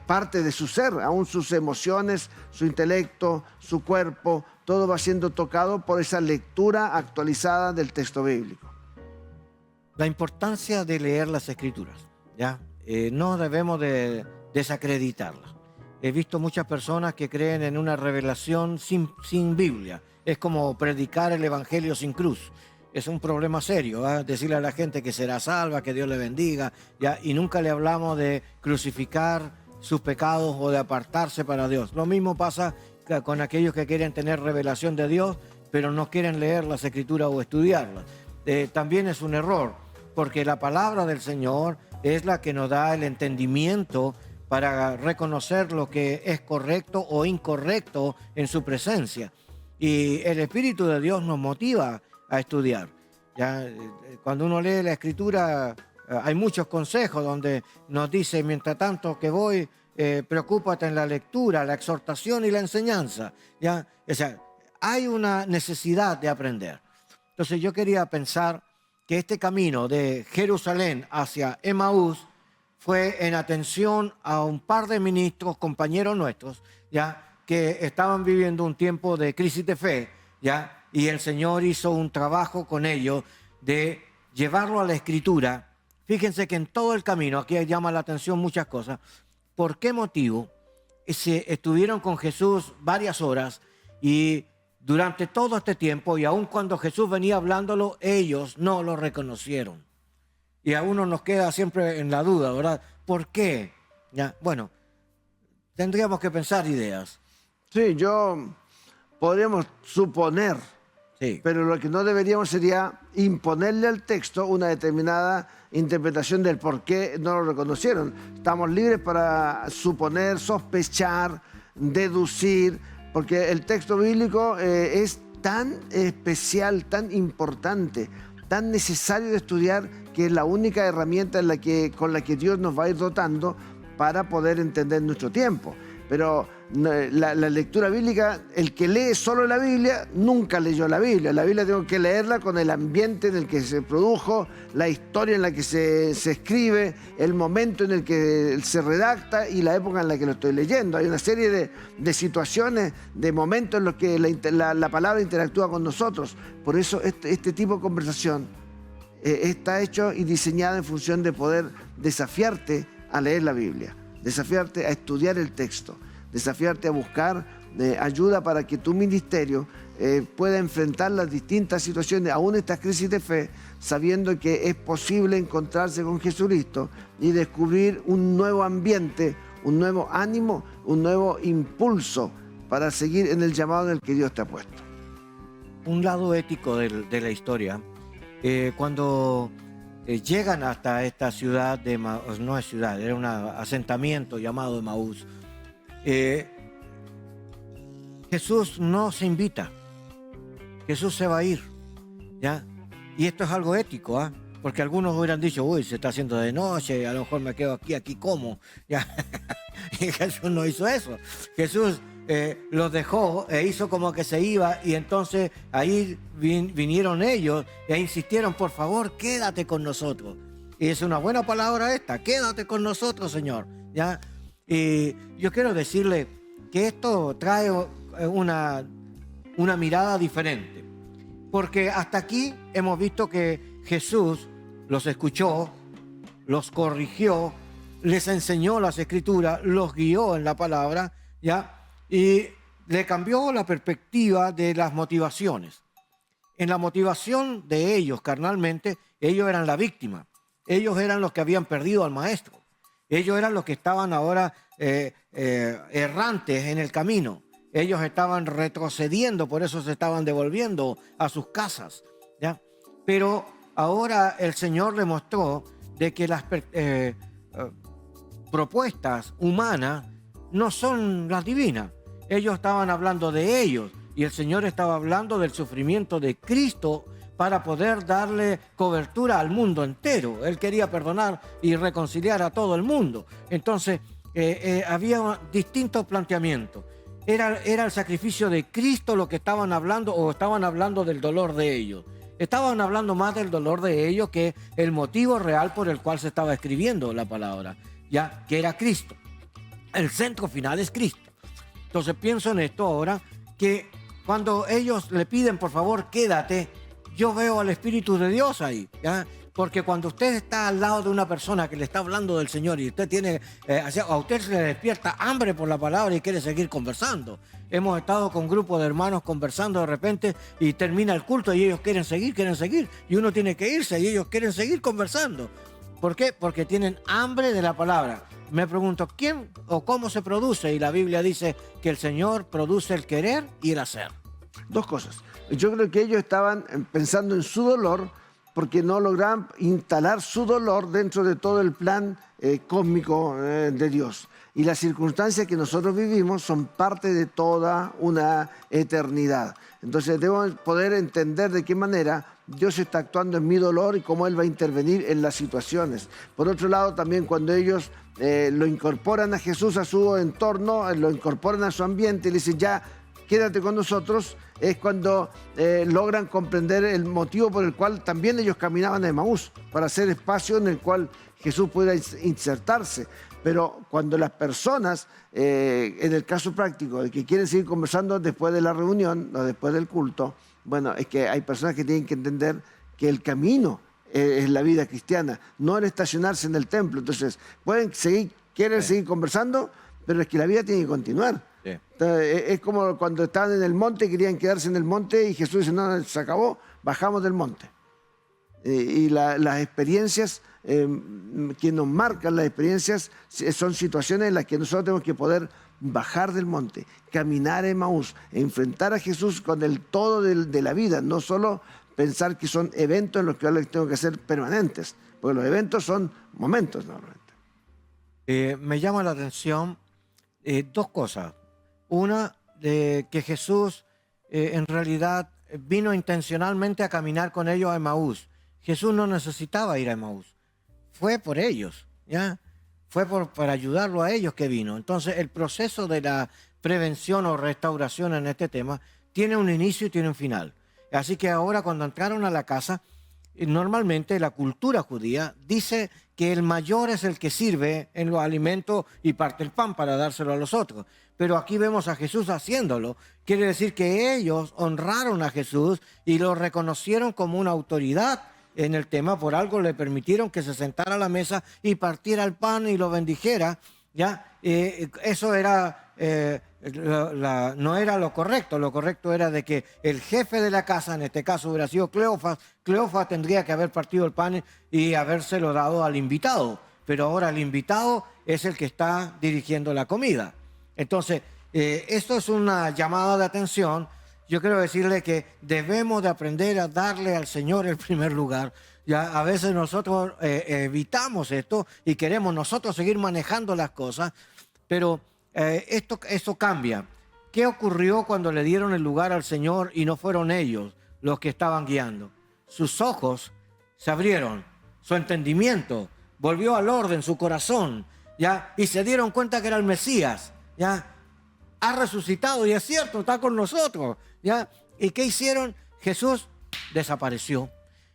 Speaker 2: partes de su ser, aún sus emociones, su intelecto, su cuerpo, todo va siendo tocado por esa lectura actualizada del texto bíblico.
Speaker 1: La importancia de leer las Escrituras, ¿ya? No debemos de desacreditarlas. He visto muchas personas que creen en una revelación sin Biblia. Es como predicar el Evangelio sin cruz. Es un problema serio, ¿eh? Decirle a la gente que será salva, que Dios le bendiga, ¿ya? Y nunca le hablamos de crucificar sus pecados o de apartarse para Dios. Lo mismo pasa con aquellos que quieren tener revelación de Dios, pero no quieren leer las Escrituras o estudiarlas. También es un error, porque la palabra del Señor es la que nos da el entendimiento para reconocer lo que es correcto o incorrecto en su presencia. Y el Espíritu de Dios nos motiva a estudiar. Ya, cuando uno lee la Escritura, hay muchos consejos donde nos dice, mientras tanto que voy, preocúpate en la lectura, la exhortación y la enseñanza. ¿Ya? O sea, hay una necesidad de aprender. Entonces yo quería pensar que este camino de Jerusalén hacia Emaús fue en atención a un par de ministros, compañeros nuestros, ¿ya? Que estaban viviendo un tiempo de crisis de fe, ¿ya? Y el Señor hizo un trabajo con ellos de llevarlo a la Escritura. Fíjense que en todo el camino, aquí llama la atención muchas cosas, ¿por qué motivo estuvieron con Jesús varias horas y durante todo este tiempo, y aun cuando Jesús venía hablándolo, ellos no lo reconocieron? Y a uno nos queda siempre en la duda, ¿verdad? ¿Por qué? ¿Ya? Bueno, tendríamos que pensar ideas.
Speaker 2: Sí, podríamos suponer,
Speaker 1: Sí.
Speaker 2: pero lo que no deberíamos sería imponerle al texto una determinada interpretación del por qué no lo reconocieron. Estamos libres para suponer, sospechar, deducir, porque el texto bíblico es tan especial, tan importante, tan necesario de estudiar, que es la única herramienta con la que Dios nos va a ir dotando para poder entender nuestro tiempo. Pero la lectura bíblica, el que lee solo la Biblia, nunca leyó la Biblia. La Biblia tengo que leerla con el ambiente en el que se produjo, la historia en la que se escribe, el momento en el que se redacta y la época en la que lo estoy leyendo. Hay una serie de situaciones, de momentos en los que la palabra interactúa con nosotros. Por eso este tipo de conversación está hecho y diseñado en función de poder desafiarte a leer la Biblia, desafiarte a estudiar el texto, desafiarte a buscar ayuda para que tu ministerio pueda enfrentar las distintas situaciones, aún estas crisis de fe, sabiendo que es posible encontrarse con Jesucristo y descubrir un nuevo ambiente, un nuevo ánimo, un nuevo impulso para seguir en el llamado en el que Dios te ha puesto.
Speaker 1: Un lado ético de la historia, cuando llegan hasta esta ciudad de Emaús, no es ciudad, era un asentamiento llamado Emaús, Jesús no se invita, Jesús se va a ir, ¿ya? Y esto es algo ético, ¿ah? Porque algunos hubieran dicho, uy, se está haciendo de noche, a lo mejor me quedo aquí como, ¿ya? Y Jesús no hizo eso. Jesús los dejó e hizo como que se iba, y entonces ahí vinieron ellos e insistieron, por favor, quédate con nosotros. Y es una buena palabra esta, quédate con nosotros, Señor, ¿ya? Y yo quiero decirle que esto trae una mirada diferente, porque hasta aquí hemos visto que Jesús los escuchó, los corrigió, les enseñó las Escrituras, los guió en la palabra, ¿ya? Y le cambió la perspectiva de las motivaciones. En la motivación de ellos, carnalmente, ellos eran la víctima. Ellos eran los que habían perdido al maestro. Ellos eran los que estaban ahora errantes en el camino. Ellos estaban retrocediendo, por eso se estaban devolviendo a sus casas, ¿ya? Pero ahora el Señor le mostró de que las propuestas humanas no son las divinas. Ellos estaban hablando de ellos y el Señor estaba hablando del sufrimiento de Cristo para poder darle cobertura al mundo entero. Él quería perdonar y reconciliar a todo el mundo. Entonces, había distintos planteamientos. ¿Era el sacrificio de Cristo lo que estaban hablando o estaban hablando del dolor de ellos? Estaban hablando más del dolor de ellos que el motivo real por el cual se estaba escribiendo la palabra, ya que era Cristo. El centro final es Cristo. Entonces pienso en esto ahora, que cuando ellos le piden, por favor, quédate, yo veo al Espíritu de Dios ahí, ¿ya? Porque cuando usted está al lado de una persona que le está hablando del Señor y usted tiene, a usted se le despierta hambre por la palabra y quiere seguir conversando. Hemos estado con grupos de hermanos conversando de repente y termina el culto y ellos quieren seguir. Y uno tiene que irse y ellos quieren seguir conversando. ¿Por qué? Porque tienen hambre de la palabra. Me pregunto, ¿quién o cómo se produce? Y la Biblia dice que el Señor produce el querer y el hacer.
Speaker 2: Dos cosas. Yo creo que ellos estaban pensando en su dolor porque no lograban instalar su dolor dentro de todo el plan cósmico de Dios. Y las circunstancias que nosotros vivimos son parte de toda una eternidad. Entonces debemos poder entender de qué manera Dios está actuando en mi dolor y cómo Él va a intervenir en las situaciones. Por otro lado, también cuando ellos lo incorporan a Jesús a su entorno, lo incorporan a su ambiente y le dicen, ya, quédate con nosotros, es cuando logran comprender el motivo por el cual también ellos caminaban a Emaús, para hacer espacio en el cual Jesús pudiera insertarse. Pero cuando las personas, en el caso práctico, de que quieren seguir conversando después de la reunión o después del culto, bueno, es que hay personas que tienen que entender que el camino es la vida cristiana, no el estacionarse en el templo. Entonces, quieren seguir conversando, pero es que la vida tiene que continuar. Sí. Entonces, es como cuando estaban en el monte, querían quedarse en el monte y Jesús dice, no, se acabó, bajamos del monte. Y las experiencias que nos marcan, las experiencias son situaciones en las que nosotros tenemos que poder bajar del monte, caminar a Emaús, enfrentar a Jesús con el todo de la vida, no solo pensar que son eventos en los que ahora tengo que ser permanentes, porque los eventos son momentos normalmente.
Speaker 1: Me llama la atención dos cosas. Una, de que Jesús en realidad vino intencionalmente a caminar con ellos a Emaús. Jesús no necesitaba ir a Emaús, fue por ellos, ¿ya? Fue para ayudarlo a ellos que vino. Entonces el proceso de la prevención o restauración en este tema tiene un inicio y tiene un final. Así que ahora cuando entraron a la casa, normalmente la cultura judía dice que el mayor es el que sirve en los alimentos y parte el pan para dárselo a los otros. Pero aquí vemos a Jesús haciéndolo. Quiere decir que ellos honraron a Jesús y lo reconocieron como una autoridad en el tema. Por algo le permitieron que se sentara a la mesa y partiera el pan y lo bendijera, ¿ya? Eso era... no era lo correcto era de que el jefe de la casa, en este caso hubiera sido Cleofas tendría que haber partido el pan y habérselo dado al invitado, pero ahora el invitado es el que está dirigiendo la comida. Entonces, esto es una llamada de atención. Yo quiero decirle que debemos de aprender a darle al Señor el primer lugar. Ya a veces nosotros evitamos esto y queremos nosotros seguir manejando las cosas, pero esto cambia. ¿Qué ocurrió cuando le dieron el lugar al Señor y no fueron ellos los que estaban guiando? Sus ojos se abrieron, su entendimiento volvió al orden, su corazón, ¿ya? Y se dieron cuenta que era el Mesías, ¿ya? Ha resucitado y es cierto, está con nosotros, ¿ya? ¿Y qué hicieron? Jesús desapareció.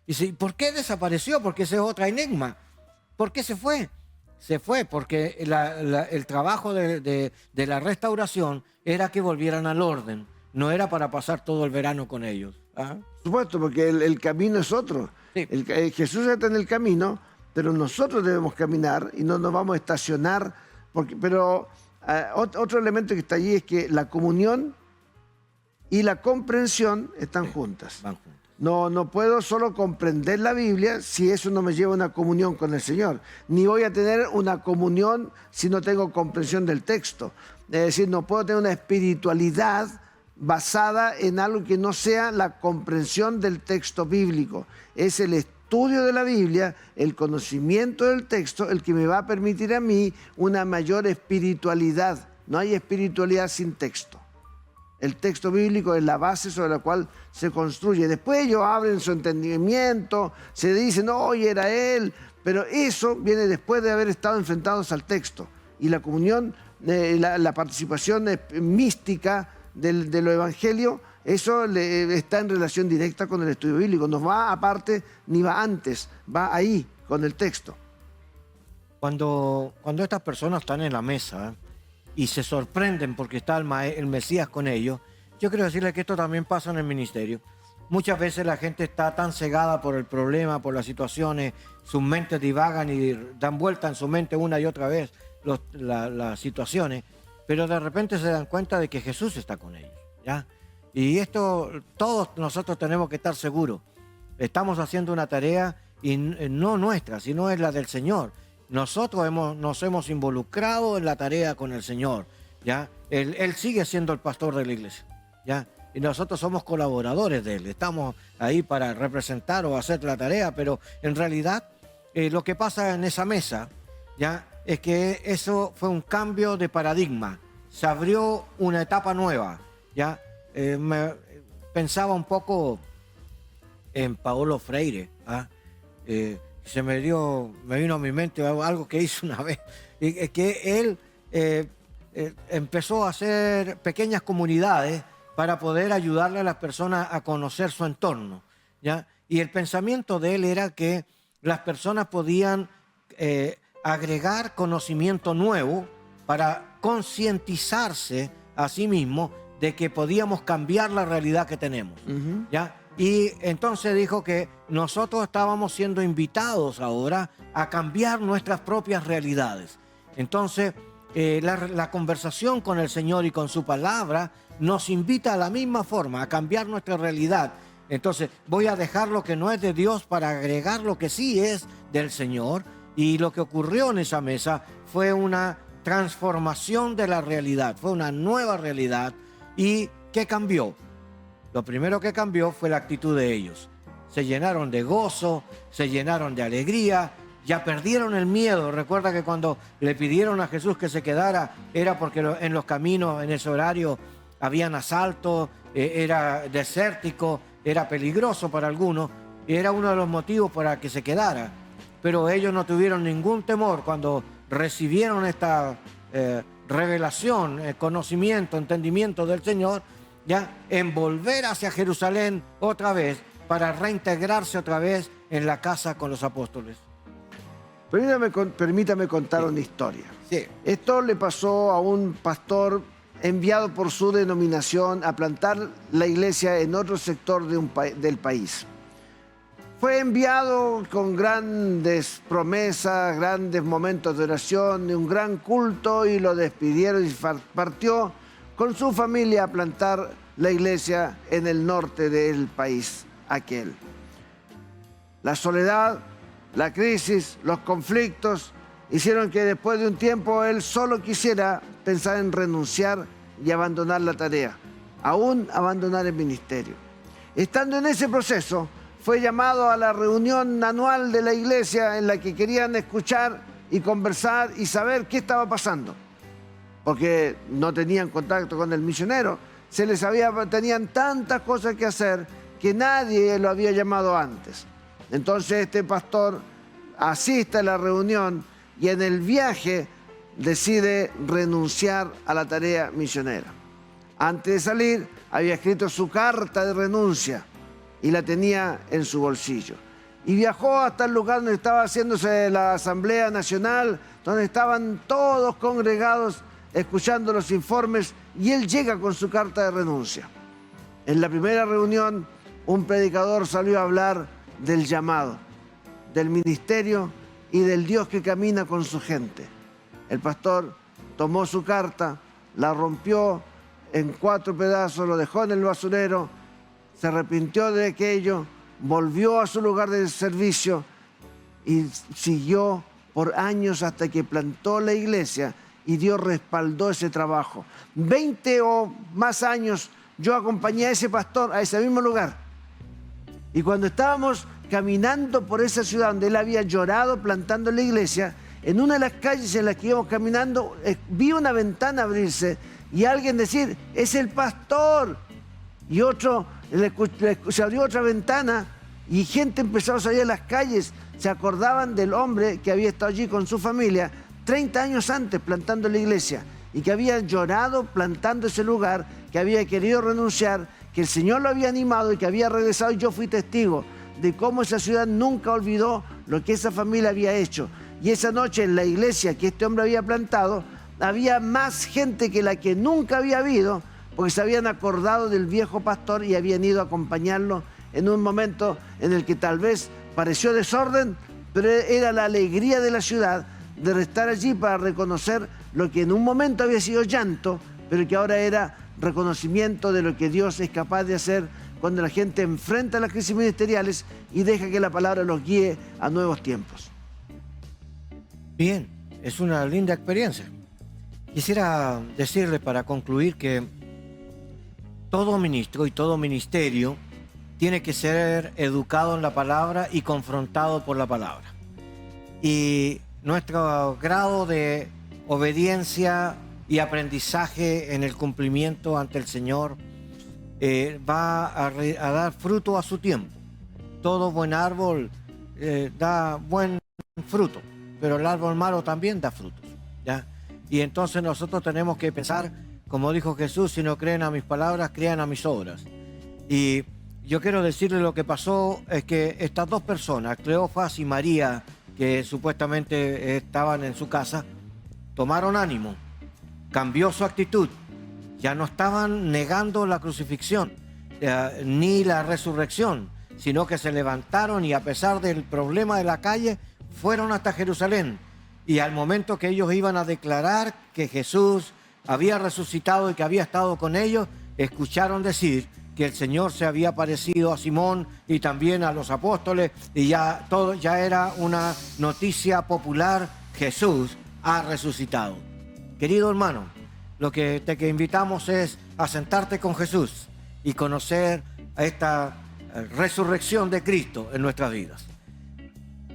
Speaker 1: Y ¿por qué desapareció? Porque ese es otro enigma. ¿Por qué se fue? Se fue porque el trabajo de la restauración era que volvieran al orden, no era para pasar todo el verano con ellos. ¿Ah?
Speaker 2: Por supuesto, porque el camino es otro. Sí. Jesús está en el camino, pero nosotros debemos caminar y no nos vamos a estacionar. Pero otro elemento que está allí es que la comunión y la comprensión están juntas. Van juntas. No puedo solo comprender la Biblia si eso no me lleva a una comunión con el Señor. Ni voy a tener una comunión si no tengo comprensión del texto. Es decir, no puedo tener una espiritualidad basada en algo que no sea la comprensión del texto bíblico. Es el estudio de la Biblia, el conocimiento del texto, el que me va a permitir a mí una mayor espiritualidad. No hay espiritualidad sin texto. El texto bíblico es la base sobre la cual se construye. Después ellos abren su entendimiento, se dicen, oye, era él, pero eso viene después de haber estado enfrentados al texto. Y la comunión, la participación mística de los evangelios, eso está en relación directa con el estudio bíblico. No va aparte ni va antes, va ahí con el texto.
Speaker 1: Cuando estas personas están en la mesa y se sorprenden porque está el Mesías con ellos, yo quiero decirles que esto también pasa en el ministerio. Muchas veces la gente está tan cegada por el problema, por las situaciones, sus mentes divagan y dan vuelta en su mente una y otra vez las situaciones, pero de repente se dan cuenta de que Jesús está con ellos, ¿ya? Y esto, todos nosotros tenemos que estar seguros. Estamos haciendo una tarea y no nuestra, sino es la del Señor. Nosotros nos hemos involucrado en la tarea con el Señor, ¿ya? Él sigue siendo el pastor de la iglesia, ¿ya? Y nosotros somos colaboradores de Él. Estamos ahí para representar o hacer la tarea, pero en realidad lo que pasa en esa mesa, ¿ya? Es que eso fue un cambio de paradigma. Se abrió una etapa nueva, ¿ya? Pensaba un poco en Paulo Freire, ¿ah? Me vino a mi mente algo que hizo una vez, que él empezó a hacer pequeñas comunidades para poder ayudarle a las personas a conocer su entorno, ¿ya? Y el pensamiento de él era que las personas podían agregar conocimiento nuevo para concientizarse a sí mismos de que podíamos cambiar la realidad que tenemos, ¿ya? Y entonces dijo que nosotros estábamos siendo invitados ahora a cambiar nuestras propias realidades. Entonces, la conversación con el Señor y con su palabra nos invita a la misma forma, a cambiar nuestra realidad. Entonces, voy a dejar lo que no es de Dios para agregar lo que sí es del Señor. Y lo que ocurrió en esa mesa fue una transformación de la realidad, fue una nueva realidad. ¿Y qué cambió? Lo primero que cambió fue la actitud de ellos. Se llenaron de gozo, se llenaron de alegría, ya perdieron el miedo. Recuerda que cuando le pidieron a Jesús que se quedara, era porque en los caminos, en ese horario, habían asaltos, era desértico, era peligroso para algunos, y era uno de los motivos para que se quedara. Pero ellos no tuvieron ningún temor cuando recibieron esta revelación, conocimiento, entendimiento del Señor, ya en volver hacia Jerusalén otra vez para reintegrarse otra vez en la casa con los apóstoles.
Speaker 2: Permítame contar una historia.
Speaker 1: Sí.
Speaker 2: Esto le pasó a un pastor enviado por su denominación a plantar la iglesia en otro sector del país. Fue enviado con grandes promesas, grandes momentos de oración, un gran culto, y lo despidieron y partió con su familia a plantar la iglesia en el norte del país aquel. La soledad, la crisis, los conflictos hicieron que después de un tiempo él solo quisiera pensar en renunciar y abandonar la tarea, aún abandonar el ministerio. Estando en ese proceso, fue llamado a la reunión anual de la iglesia en la que querían escuchar y conversar y saber qué estaba pasando, porque no tenían contacto con el misionero. Tenían tantas cosas que hacer que nadie lo había llamado antes. Entonces este pastor asiste a la reunión y en el viaje decide renunciar a la tarea misionera. Antes de salir había escrito su carta de renuncia y la tenía en su bolsillo. Y viajó hasta el lugar donde estaba haciéndose la Asamblea Nacional, donde estaban todos congregados escuchando los informes, y él llega con su carta de renuncia. En la primera reunión, un predicador salió a hablar del llamado, del ministerio y del Dios que camina con su gente. El pastor tomó su carta, la rompió en 4 pedazos, lo dejó en el basurero, se arrepintió de aquello, volvió a su lugar de servicio y siguió por años hasta que plantó la iglesia, y Dios respaldó ese trabajo. 20 o más años yo acompañé a ese pastor a ese mismo lugar. Y cuando estábamos caminando por esa ciudad donde él había llorado plantando la iglesia, en una de las calles en las que íbamos caminando, vi una ventana abrirse y alguien decir, es el pastor. Y otro, se abrió otra ventana y gente empezó a salir a las calles. Se acordaban del hombre que había estado allí con su familia 30 años antes plantando la iglesia y que había llorado plantando ese lugar, que había querido renunciar, que el Señor lo había animado y que había regresado. Y yo fui testigo de cómo esa ciudad nunca olvidó lo que esa familia había hecho. Y esa noche en la iglesia que este hombre había plantado, había más gente que la que nunca había habido, porque se habían acordado del viejo pastor y habían ido a acompañarlo en un momento en el que tal vez pareció desorden, pero era la alegría de la ciudad de estar allí para reconocer lo que en un momento había sido llanto, pero que ahora era reconocimiento de lo que Dios es capaz de hacer cuando la gente enfrenta las crisis ministeriales y deja que la palabra los guíe a nuevos tiempos.
Speaker 1: Bien, es una linda experiencia. Quisiera decirle para concluir que todo ministro y todo ministerio tiene que ser educado en la palabra y confrontado por la palabra. Y nuestro grado de obediencia y aprendizaje en el cumplimiento ante el Señor va a dar fruto a su tiempo. Todo buen árbol da buen fruto, pero el árbol malo también da frutos, ¿ya? Y entonces nosotros tenemos que pensar, como dijo Jesús, si no creen a mis palabras, crean a mis obras. Y yo quiero decirle lo que pasó es que estas dos personas, Cleofas y María, que supuestamente estaban en su casa, tomaron ánimo, cambió su actitud, ya no estaban negando la crucifixión ni la resurrección, sino que se levantaron y a pesar del problema de la calle, fueron hasta Jerusalén. Y al momento que ellos iban a declarar que Jesús había resucitado y que había estado con ellos, escucharon decir que el Señor se había aparecido a Simón y también a los apóstoles, y ya todo ya era una noticia popular: Jesús ha resucitado. Querido hermano, lo que te invitamos es a sentarte con Jesús y conocer esta resurrección de Cristo en nuestras vidas.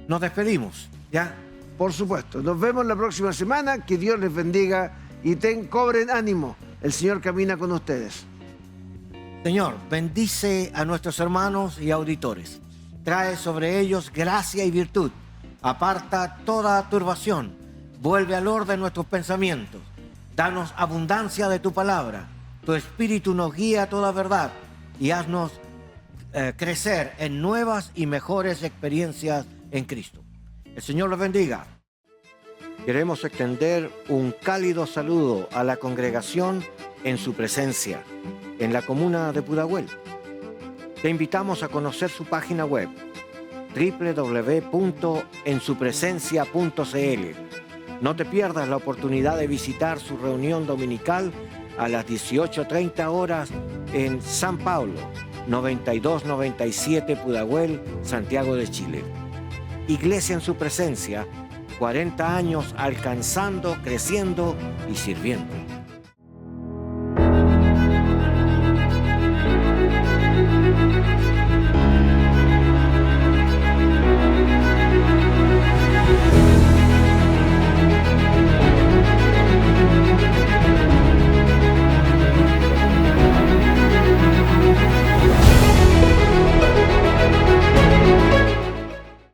Speaker 1: Nos despedimos, ¿ya?
Speaker 2: Por supuesto. Nos vemos la próxima semana. Que Dios les bendiga y cobren ánimo. El Señor camina con ustedes.
Speaker 1: Señor, bendice a nuestros hermanos y auditores. Trae sobre ellos gracia y virtud. Aparta toda turbación. Vuelve al orden nuestros pensamientos. Danos abundancia de tu palabra. Tu espíritu nos guía a toda verdad y haznos crecer en nuevas y mejores experiencias en Cristo. El Señor los bendiga. Queremos extender un cálido saludo a la congregación En Su Presencia, en la comuna de Pudahuel. Te invitamos a conocer su página web, www.ensupresencia.cl. No te pierdas la oportunidad de visitar su reunión dominical a las 18:30 horas en San Pablo, 9297 Pudahuel, Santiago de Chile. Iglesia En Su Presencia, 40 años alcanzando, creciendo y sirviendo.